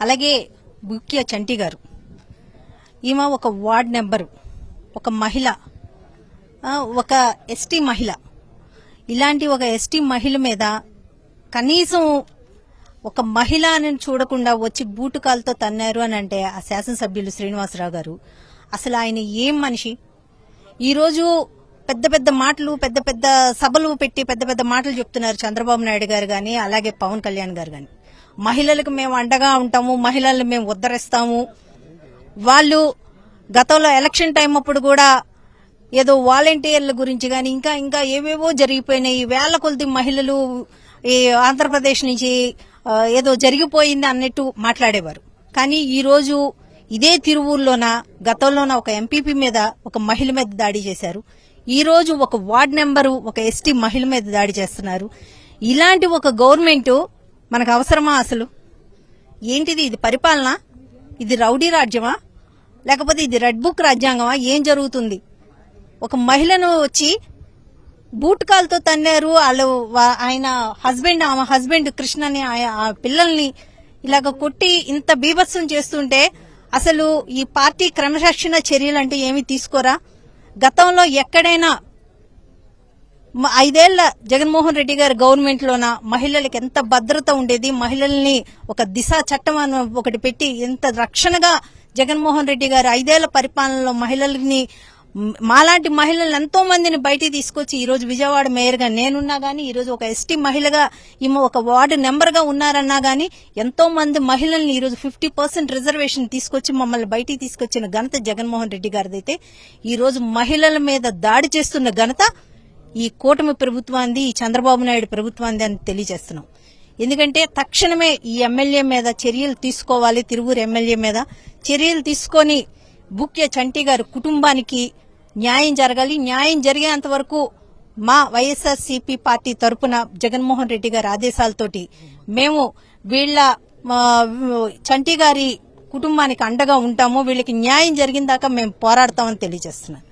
అలాగే బుక్య చంటి గారు, ఈమె ఒక వార్డ్ నెంబరు, ఒక మహిళ, ఒక ఎస్టీ మహిళ. ఇలాంటి ఒక ఎస్టీ మహిళ మీద కనీసం ఒక మహిళ అని చూడకుండా వచ్చి బూటుకాలతో తన్నారు అని అంటే ఆ శాసనసభ్యులు శ్రీనివాసరావు గారు అసలు ఆయన ఏం మనిషి? ఈరోజు పెద్ద పెద్ద మాటలు, పెద్ద పెద్ద సభలు పెట్టి పెద్ద పెద్ద మాటలు చెప్తున్నారు చంద్రబాబు నాయుడు గారు గాని, అలాగే పవన్ కళ్యాణ్ గారు గాని. మహిళలకు మేము అండగా ఉంటాము, మహిళల్ని మేము ఉద్ధరిస్తాము. వాళ్ళు గతంలో ఎలక్షన్ టైం అప్పుడు కూడా ఏదో వాలంటీర్ల గురించి గాని ఇంకా ఇంకా ఏవేవో జరిగిపోయినాయి, వేల కొద్ది మహిళలు ఈ ఆంధ్రప్రదేశ్ నుంచి ఏదో జరిగిపోయింది అన్నట్టు మాట్లాడేవారు. కానీ ఈ రోజు ఇదే తిరువూరులోన గతంలోన ఒక ఎంపీపీ మీద, ఒక మహిళ మీద దాడి చేశారు. ఈ రోజు ఒక వార్డ్ నెంబరు, ఒక ఎస్టీ మహిళ మీద దాడి చేస్తున్నారు. ఇలాంటి ఒక గవర్నమెంట్ మనకు అవసరమా? అసలు ఏంటిది? ఇది పరిపాలన? ఇది రౌడీ రాజ్యమా? లేకపోతే ఇది రెడ్ బుక్ రాజ్యాంగమా? ఏం జరుగుతుంది? ఒక మహిళను వచ్చి బూట్కాలతో తన్నారు. వాళ్ళు ఆయన హస్బెండ్, ఆమె హస్బెండ్ కృష్ణని, ఆ పిల్లల్ని ఇలాగ కొట్టి ఇంత బీభత్సం చేస్తుంటే అసలు ఈ పార్టీ క్రమశిక్షణ చర్యలు అంటే ఏమీ తీసుకోరా? గతంలో ఎక్కడైనా 5 ఏళ్ల జగన్మోహన్ రెడ్డి గారి గవర్నమెంట్ లోన మహిళలకు ఎంత భద్రత ఉండేది, మహిళల్ని ఒక దిశ చట్టం ఒకటి పెట్టి ఎంత రక్షణగా జగన్మోహన్ రెడ్డి గారు 5 ఏళ్ల పరిపాలనలో మహిళల్ని, మాలాంటి మహిళలను ఎంతో మందిని బయటికి తీసుకొచ్చి ఈ రోజు విజయవాడ మేయర్ గా నేనున్నా గానీ, ఈ రోజు ఒక ఎస్టీ మహిళగా ఈమె ఒక వార్డు నెంబర్ గా ఉన్నారన్నా గానీ ఎంతో మంది మహిళల్ని ఈ రోజు 50% రిజర్వేషన్ తీసుకొచ్చి మమ్మల్ని బయటికి తీసుకొచ్చిన ఘనత జగన్మోహన్ రెడ్డి గారిదైతే, ఈ రోజు మహిళల మీద దాడి చేస్తున్న ఘనత ఈ కూటమి ప్రభుత్వాన్ని, ఈ చంద్రబాబు నాయుడు ప్రభుత్వాన్ని అని తెలియజేస్తున్నాం. ఎందుకంటే తక్షణమే ఈ ఎమ్మెల్యే మీద చర్యలు తీసుకోవాలి. తిరువూరు ఎమ్మెల్యే మీద చర్యలు తీసుకొని బుక్య చంటి గారి కుటుంబానికి న్యాయం జరగాలి. న్యాయం జరిగేంత వరకు మా వైఎస్ఆర్సీపీ పార్టీ తరపున జగన్మోహన్ రెడ్డి గారి ఆదేశాలతోటి మేము వీళ్ళ చంటి గారి కుటుంబానికి అండగా ఉంటాము. వీళ్ళకి న్యాయం జరిగిన దాకా మేము పోరాడతామని తెలియజేస్తున్నాం.